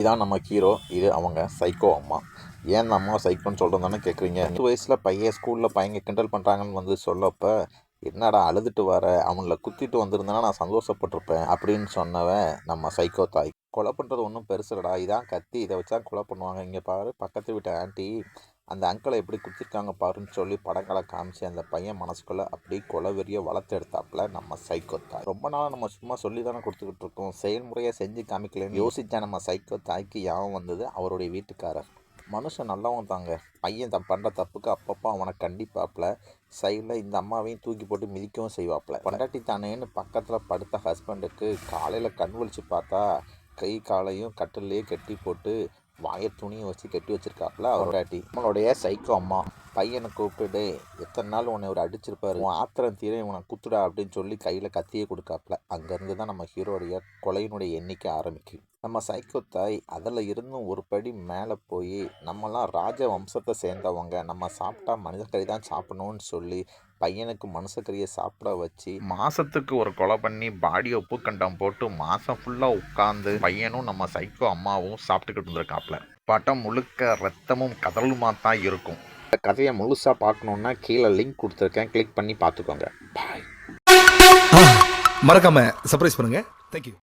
இதான் நம்ம ஹீரோ. இது அவங்க சைக்கோ அம்மா. ஏன் அந்த அம்மா சைக்கோன்னு சொல்கிறோம் தானே கேட்குறீங்க. 2 வயசில் பையன் ஸ்கூலில் பையங்க கிண்டல் பண்ணுறாங்கன்னு வந்து சொல்லப்போ, என்னடா அழுதுட்டு வர, அவங்கள குத்திட்டு வந்திருந்தேன்னா நான் சந்தோஷப்பட்டிருப்பேன் அப்படின்னு சொன்னவன் நம்ம சைக்கோ தாய். கொலை பண்ணுறது ஒன்றும் பெருசுலடா, இதான் கத்தி, இதை வச்சா கொலை பண்ணுவாங்க. இங்கே பாரு, பக்கத்து வீட்டு ஆண்டி அந்த அங்கிளை எப்படி குத்திருக்காங்க பாருன்னு சொல்லி படங்களை காமிச்சு அந்த பையன் மனசுக்குள்ளே அப்படியே கொலை வெறியை வளர்த்து எடுத்தாப்புல நம்ம சைக்கோ தாய். ரொம்ப நாளாக நம்ம சும்மா சொல்லி தானே கொடுத்துக்கிட்டு இருக்கோம், செயல்முறையை செஞ்சு காமிக்கலன்னு யோசிச்சா நம்ம சைக்கோ தாய்க்கு யாவும் வந்தது அவருடைய வீட்டுக்காரர். மனுஷன் நல்லவன் தாங்க. பையன் பண்ணுற தப்புக்கு அப்பப்போ அவனை கண்டிப்பாப்புல, சைடில் இந்த அம்மாவையும் தூக்கி போட்டு மிதிக்கவும் செய்வாப்புல. பொண்டாட்டி தானேன்னு பக்கத்தில் படுத்த ஹஸ்பண்டுக்கு காலையில் கண் விழிச்சு பார்த்தா கை காலையும் கட்டிலேயே கட்டி போட்டு வாயை துணியை வச்சு கட்டி வச்சிருக்காப்புல அவராட்டி. நம்மளுடைய சைக்கோ அம்மா பையனை கூப்பிட்டு, எத்தனை நாள் உன்னை ஒரு அடிச்சிருப்பாரு, உன் ஆத்திரம் தீர உன்னை குத்துடா அப்படின்னு சொல்லி கையில் கத்தியே கொடுக்காப்புல. அங்கேருந்து தான் நம்ம ஹீரோடைய கொலையினுடைய எண்ணிக்கை ஆரம்பிக்கும். நம்ம சைக்கோ தாய் அதில் இருந்தும் ஒரு படி மேலே போய், நம்மலாம் ராஜ வம்சத்தை சேர்ந்தவங்க, நம்ம சாப்பிட்டா மனிதக்கறி தான் சாப்பிடணும்னு சொல்லி பையனுக்கு மனுஷக்கறியை சாப்பிட வச்சு மாதத்துக்கு ஒரு கொலை பண்ணி பாடியை உப்புக்கண்டம் போட்டு மாதம் ஃபுல்லாக உட்காந்து பையனும் நம்ம சைக்கோ அம்மாவும் சாப்பிட்டுக்கிட்டு இருந்திருக்காப்புல. படம் முழுக்க ரத்தமும் கதலுமா தான் இருக்கும். இந்த கதையை முழுசாக பார்க்கணுன்னா கீழே லிங்க் கொடுத்துருக்கேன், கிளிக் பண்ணி பார்த்துக்கோங்க. பாய். மறக்காம சர்ப்ரைஸ் பண்ணுங்க. தேங்க்யூ.